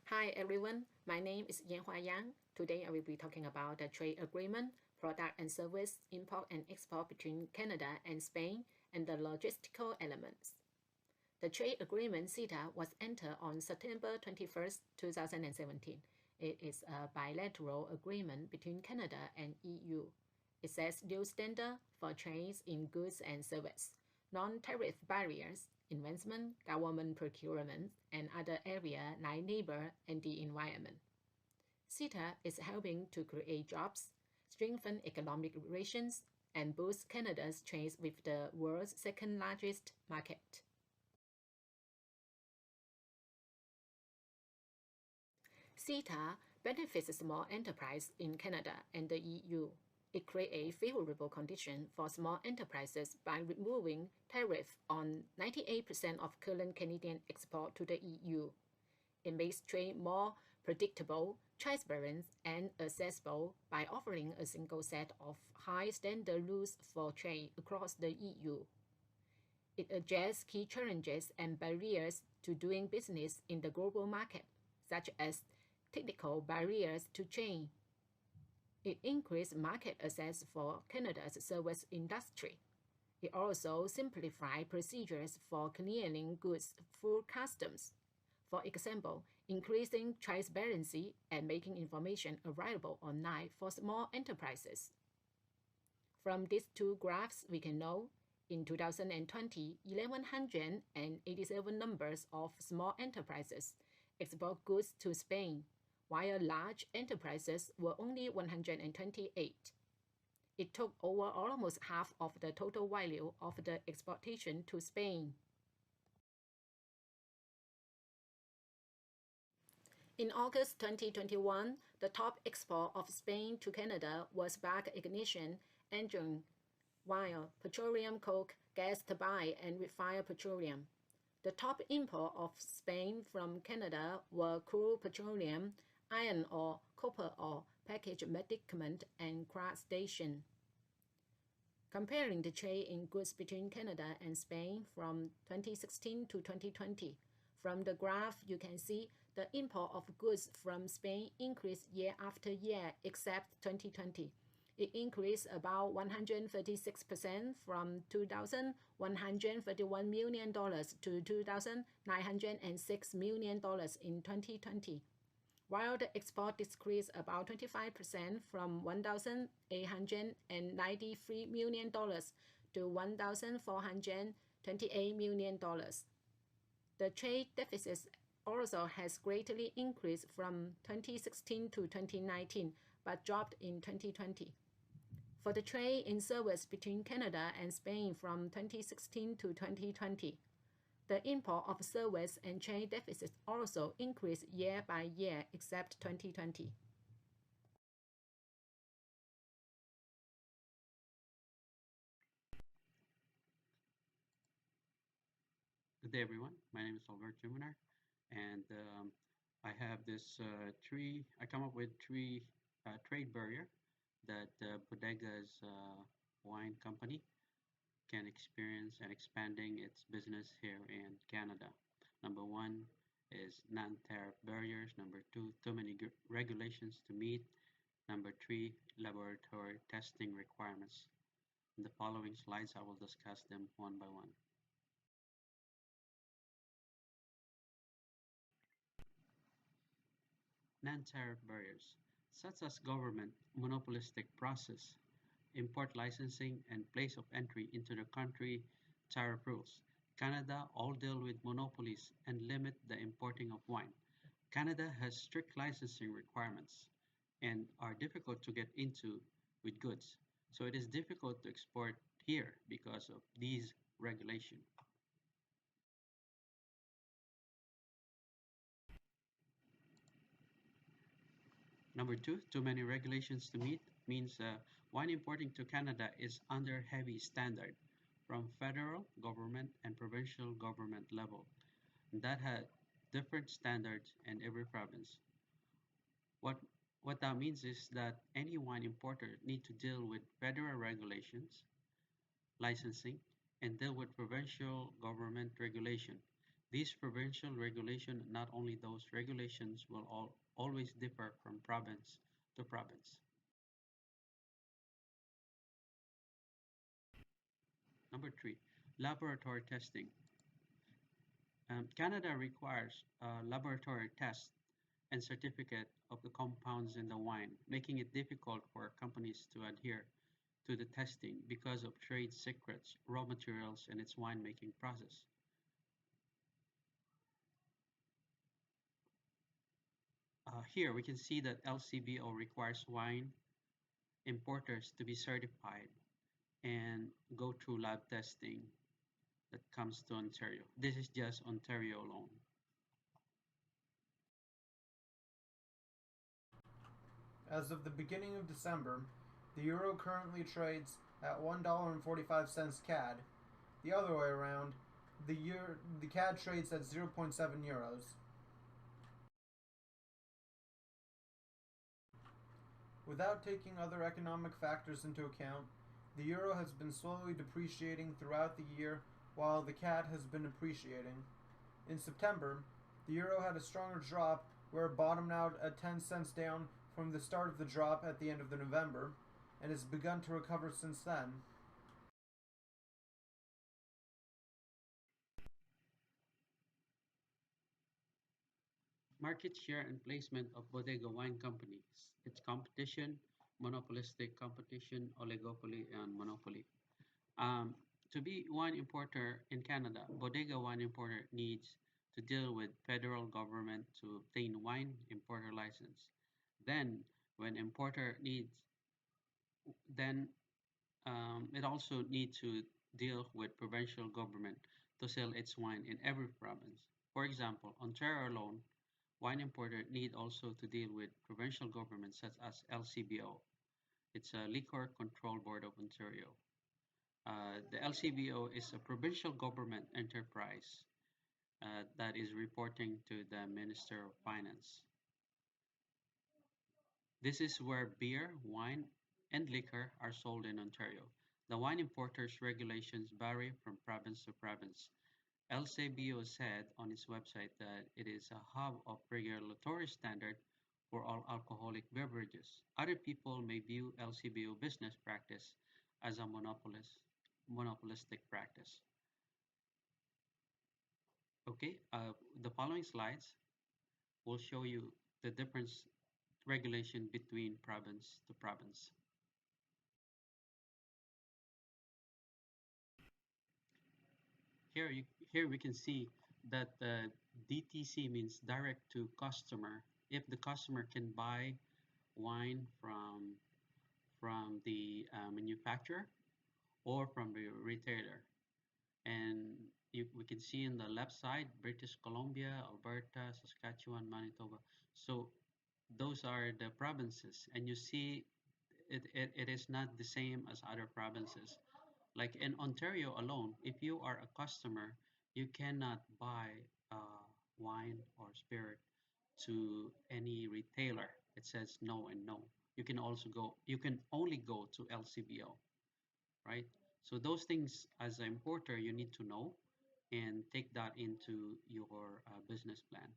Hi everyone, my name is Yanhua Yang. Today I will be talking about the trade agreement, product and service import and export between Canada and Spain, and the logistical elements. The trade agreement CETA was entered on September 21, 2017. It is a bilateral agreement between Canada and EU. It sets new standards for trades in goods and services, non-tariff barriers, investment, government procurement, and other areas like labor and the environment. CETA is helping to create jobs, strengthen economic relations, and boost Canada's trade with the world's second largest market. CETA benefits small enterprises in Canada and the EU. It creates favorable conditions for small enterprises by removing tariffs on 98% of current Canadian export to the EU. It makes trade more predictable, transparent, and accessible by offering a single set of high-standard rules for trade across the EU. It addresses key challenges and barriers to doing business in the global market, such as technical barriers to trade. It increased market access for Canada's service industry. It also simplified procedures for clearing goods through customs. For example, increasing transparency and making information available online for small enterprises. From these two graphs, we can know in 2020, 1,187 numbers of small enterprises export goods to Spain, while large enterprises were only 128. It took over almost half of the total value of the exportation to Spain. In August 2021, the top export of Spain to Canada was spark ignition engine, while petroleum coke, gas turbine, and refined petroleum. The top import of Spain from Canada were crude petroleum, iron ore, copper ore, packaged medicament, and crustacean. Comparing the trade in goods between Canada and Spain from 2016 to 2020, from the graph you can see the import of goods from Spain increased year after year except 2020. It increased about 136% from $2,131 million to $2,906 million in 2020, while the export decreased about 25% from $1,893 million to $1,428 million. The trade deficit also has greatly increased from 2016 to 2019, but dropped in 2020. For the trade in service between Canada and Spain from 2016 to 2020, the import of service and trade deficits also increased year by year except 2020. Good day, everyone. My name is Alberto Munar, and I have this I come up with three trade barrier that Bodega's wine company can experience and expanding its business here in Canada. Number one is non-tariff barriers. Number two, too many regulations to meet. Number three, laboratory testing requirements. In the following slides, I will discuss them one by one. Non-tariff barriers, such as government monopolistic process, import licensing, and place of entry into the country tariff rules. Canada all deal with monopolies and limit the importing of wine. Canada has strict licensing requirements and are difficult to get into with goods. So it is difficult to export here because of these regulations. Number two, too many regulations to meet means wine importing to Canada is under heavy standard from federal government and provincial government level that had different standards in every province. What what that means is that any wine importer need to deal with federal regulations, licensing, and deal with provincial government regulation. These provincial regulations, not only those regulations, will always differ from province to province. Number three, laboratory testing. Canada requires a laboratory test and certificate of the compounds in the wine, making it difficult for companies to adhere to the testing because of trade secrets, raw materials, and its winemaking process. Here we can see that LCBO requires wine importers to be certified and go through lab testing that comes to Ontario. This is just Ontario alone. As of the beginning of December, the euro currently trades at $1.45 CAD. The other way around, the CAD trades at 0.7 euros. Without taking other economic factors into account, the euro has been slowly depreciating throughout the year while the CAD has been appreciating. In September, the euro had a stronger drop where it bottomed out at 10 cents down from the start of the drop at the end of November and has begun to recover since then. Market share and placement of bodega wine companies, its competition, monopolistic competition, oligopoly, and monopoly. Um, to be wine importer in Canada, bodega wine importer needs to deal with federal government to obtain wine importer license. Then, when importer needs, then it also needs to deal with provincial government to sell its wine in every province. For example, Ontario alone, wine importer need also to deal with provincial governments such as LCBO. It's a Liquor Control Board of Ontario. The LCBO is a provincial government enterprise that is reporting to the Minister of Finance. This is where beer, wine, and liquor are sold in Ontario. The wine importers' regulations vary from province to province. LCBO said on its website that it is a hub of regulatory standard for all alcoholic beverages. Other people may view LCBO business practice as a monopolistic practice. Okay, the following slides will show you the difference regulation between province to province. Here, here we can see that DTC means direct to customer. If the customer can buy wine from the manufacturer or from the retailer, and we can see in the left side British Columbia, Alberta, Saskatchewan, Manitoba. So those are the provinces, and you see it is not the same as other provinces. Like in Ontario alone, if you are a customer, you cannot buy wine or spirit to any retailer. It says no and no. You can only go to LCBO, right? So those things as an importer, you need to know and take that into your business plan.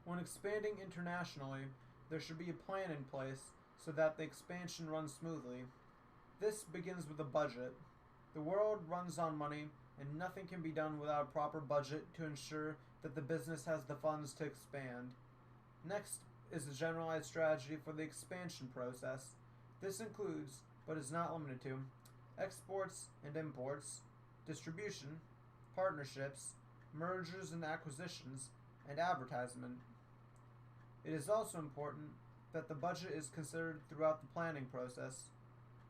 When expanding internationally, there should be a plan in place so that the expansion runs smoothly. This begins with a budget. The world runs on money, and nothing can be done without a proper budget to ensure that the business has the funds to expand. Next is a generalized strategy for the expansion process. This includes, but is not limited to, exports and imports, distribution, partnerships, mergers and acquisitions, and advertisement. It is also important that the budget is considered throughout the planning process.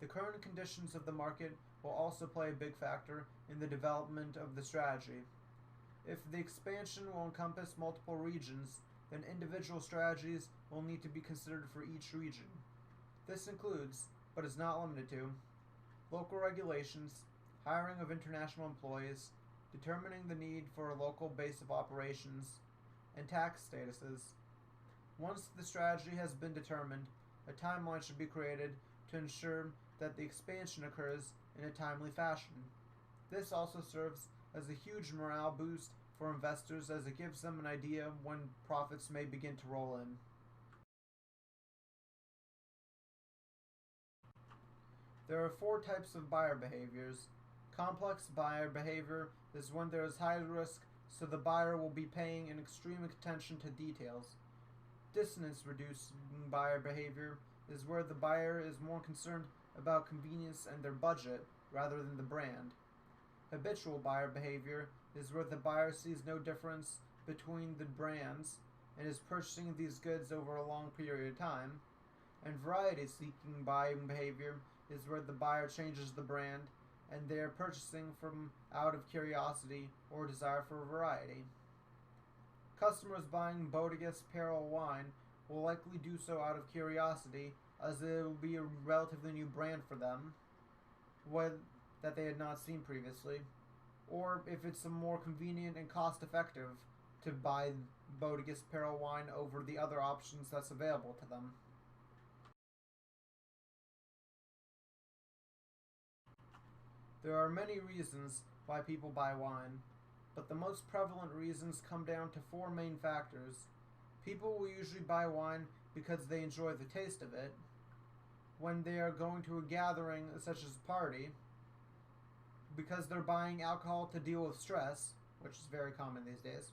The current conditions of the market will also play a big factor in the development of the strategy. If the expansion will encompass multiple regions, then individual strategies will need to be considered for each region. This includes, but is not limited to, local regulations, hiring of international employees, determining the need for a local base of operations, and tax statuses. Once the strategy has been determined, a timeline should be created to ensure that the expansion occurs in a timely fashion. This also serves as a huge morale boost for investors as it gives them an idea when profits may begin to roll in. There are 4 types of buyer behaviors. Complex buyer behavior is when there is high risk, so the buyer will be paying an extreme attention to details. Dissonance-reducing buyer behavior is where the buyer is more concerned about convenience and their budget rather than the brand. Habitual buyer behavior is where the buyer sees no difference between the brands and is purchasing these goods over a long period of time. And variety-seeking buying behavior is where the buyer changes the brand and they are purchasing from out of curiosity or desire for variety. Customers buying Bodegas Perol wine will likely do so out of curiosity, as it will be a relatively new brand for them that they had not seen previously, or if it's more convenient and cost-effective to buy Bodegas Perol wine over the other options that's available to them. There are many reasons why people buy wine, but the most prevalent reasons come down to 4 main factors. People will usually buy wine because they enjoy the taste of it, when they are going to a gathering such as a party, because they're buying alcohol to deal with stress, which is very common these days,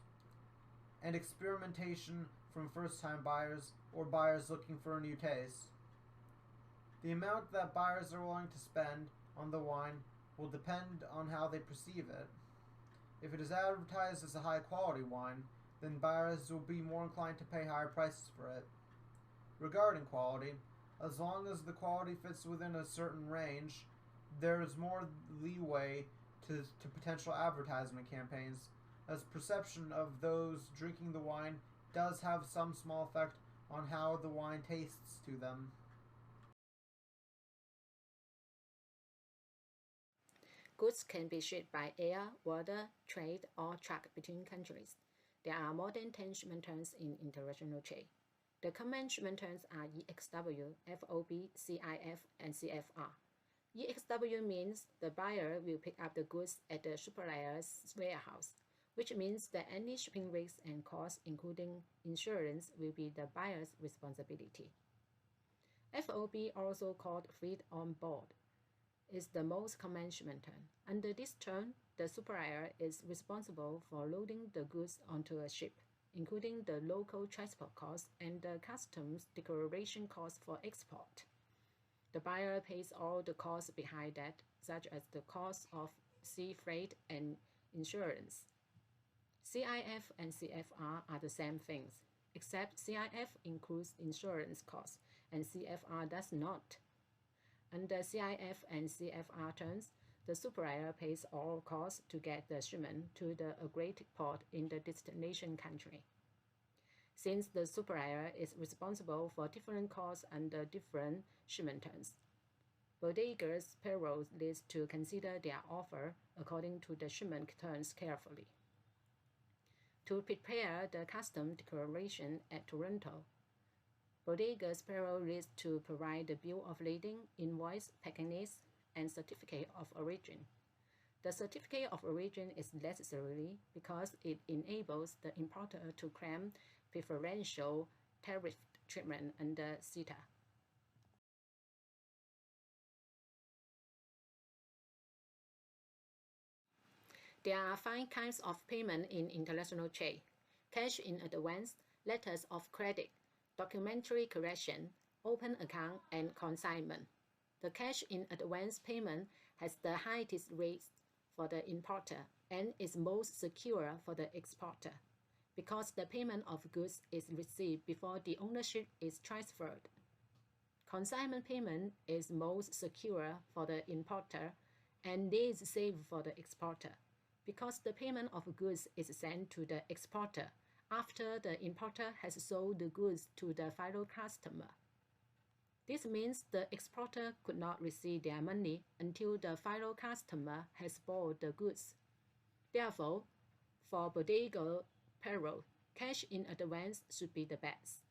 and experimentation from first-time buyers or buyers looking for a new taste. The amount that buyers are willing to spend on the wine will depend on how they perceive it. If it is advertised as a high-quality wine, then buyers will be more inclined to pay higher prices for it. Regarding quality, as long as the quality fits within a certain range, there is more leeway to potential advertisement campaigns, as perception of those drinking the wine does have some small effect on how the wine tastes to them. Goods can be shipped by air, water, trade, or truck between countries. There are more than 10 shipment terms in international trade. The common shipment terms are EXW, FOB, CIF, and CFR. EXW means the buyer will pick up the goods at the supplier's warehouse, which means that any shipping risks and costs, including insurance, will be the buyer's responsibility. FOB, also called freight on board, is the most common shipment term. Under this term, the supplier is responsible for loading the goods onto a ship, including the local transport costs and the customs declaration costs for export. The buyer pays all the costs behind that, such as the cost of sea freight and insurance. CIF and CFR are the same things, except CIF includes insurance costs and CFR does not. Under CIF and CFR terms, the supplier pays all costs to get the shipment to the agreed port in the destination country. Since the supplier is responsible for different costs under different shipment terms, bodegas payroll needs to consider their offer according to the shipment terms carefully. To prepare the custom declaration at Toronto, bodegas payroll needs to provide the bill of lading, invoice, packing list, and certificate of origin. The certificate of origin is necessary because it enables the importer to claim preferential tariff treatment under CETA. There are 5 kinds of payment in international trade: cash in advance, letters of credit, documentary correction, open account, and consignment. The cash in advance payment has the highest rates for the importer and is most secure for the exporter, because the payment of goods is received before the ownership is transferred. Consignment payment is most secure for the importer and is safe for the exporter, because the payment of goods is sent to the exporter after the importer has sold the goods to the final customer. This means the exporter could not receive their money until the final customer has bought the goods. Therefore, for bodega payroll, cash in advance should be the best.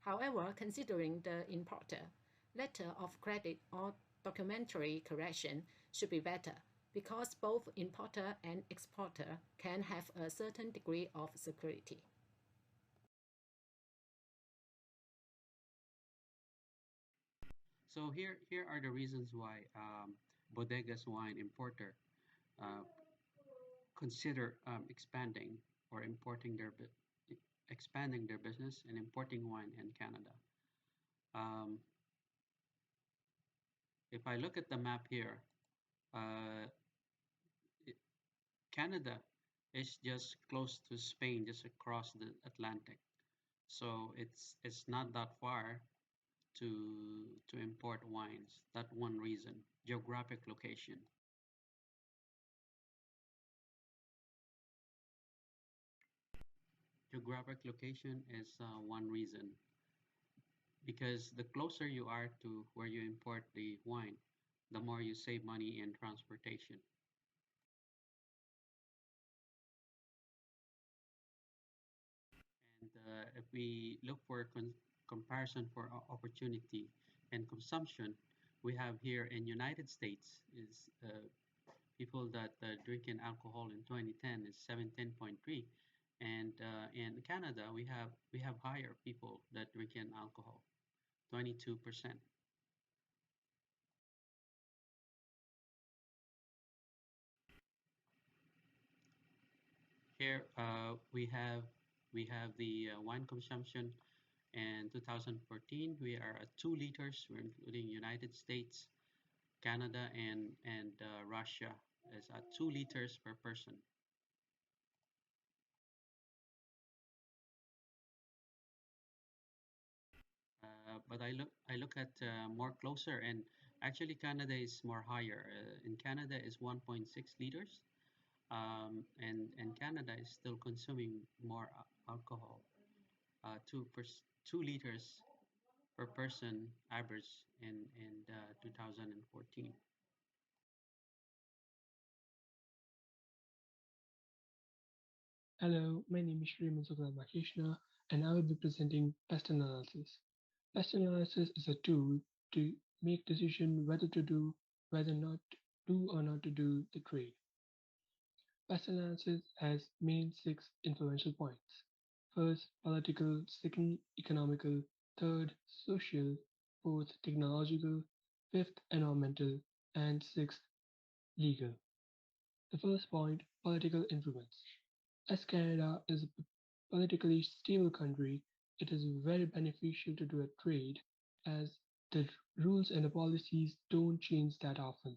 However, considering the importer, Letter of credit or documentary correction should be better because both importer and exporter can have a certain degree of security. So here are the reasons why bodegas wine importer uh, consider expanding or expanding their business and importing wine in Canada. Um, if I look at the map here, uh, it, Canada is just close to Spain, just across the Atlantic. So it's not that far to import wines. That one reason, geographic location. Geographic location is one reason because the closer you are to where you import the wine, the more you save money in transportation. And if we look for comparison for opportunity and consumption, we have here in United States is people that drinking alcohol in 2010 is 17.3, and in Canada we have higher people that drinking alcohol, 22%. Here we have the wine consumption in 2014. We are at 2 liters. We're including United States, Canada, and Russia is at 2 liters per person. But I look at more closer, and actually Canada is more higher. In Canada is 1.6 liters, and Canada is still consuming more alcohol, 2 liters per person average in 2014. Hello, my name is Shrey Makhesana, and I will be presenting pest analysis. Pest analysis is a tool to make decision whether to do, whether not to do or not to do the trade. Pest analysis has main six influential points. First, political, second, economical, third, social, fourth, technological, fifth, environmental, and sixth, legal. The first point, political influence. As Canada is a politically stable country, it is very beneficial to do a trade as the rules and the policies don't change that often.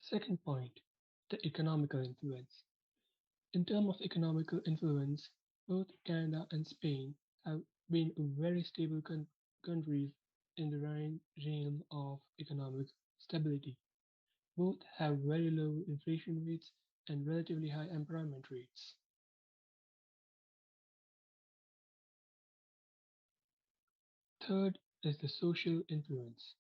Second point, the economical influence. In terms of economical influence, both Canada and Spain have been very stable countries in the realm of economic stability. Both have very low inflation rates and relatively high employment rates. Third is the social influence.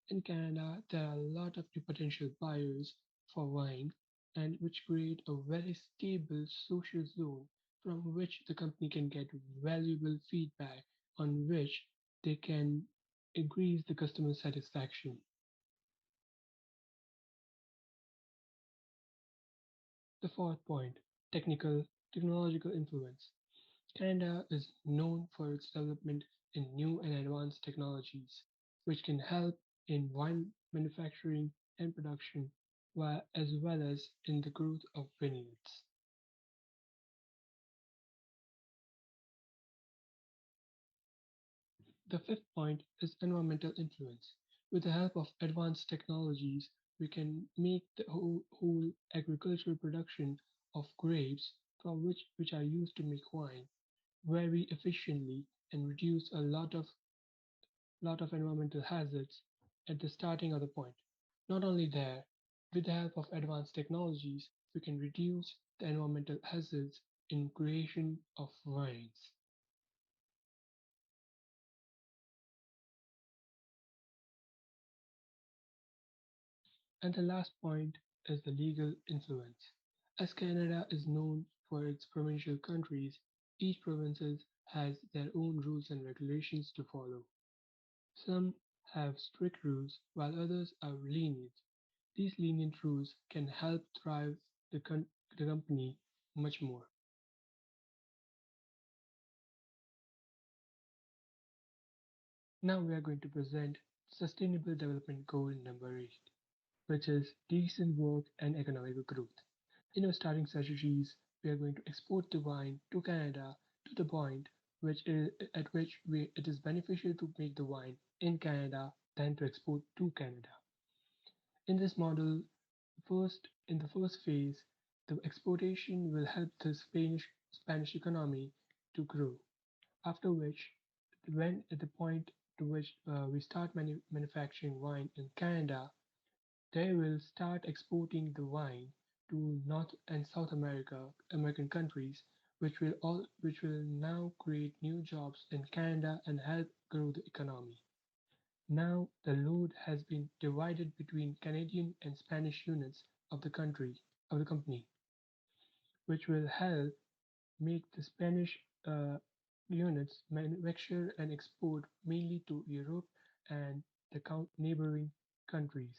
In Canada, there are a lot of new potential buyers for wine, and which create a very stable social zone from which the company can get valuable feedback on which they can increase the customer satisfaction. The fourth point, technological influence. Canada is known for its development in new and advanced technologies, which can help in wine manufacturing and production, as well as in the growth of vineyards. The fifth point is environmental influence. With the help of advanced technologies, we can make the whole agricultural production of grapes from which are used to make wine very efficiently and reduce a lot of environmental hazards at the starting of the point. Not only there, with the help of advanced technologies, we can reduce the environmental hazards in creation of wines. And the last point is the legal influence. As Canada is known for its provincial countries, each province has their own rules and regulations to follow. Some have strict rules, while others are lenient. These lenient rules can help thrive the company much more. Now we are going to present Sustainable Development Goal number 8, which is decent work and economic growth. In our starting strategies, we are going to export the wine to Canada to the point at which it is beneficial to make the wine in Canada than to export to Canada. In this model, in the first phase, the exportation will help the Spanish economy to grow. After which, when at the point to which we start manufacturing wine in Canada, they will start exporting the wine to North and South American countries, which will now create new jobs in Canada and help grow the economy. Now the load has been divided between Canadian and Spanish units of the company, which will help make the Spanish units manufacture and export mainly to Europe and the neighboring countries.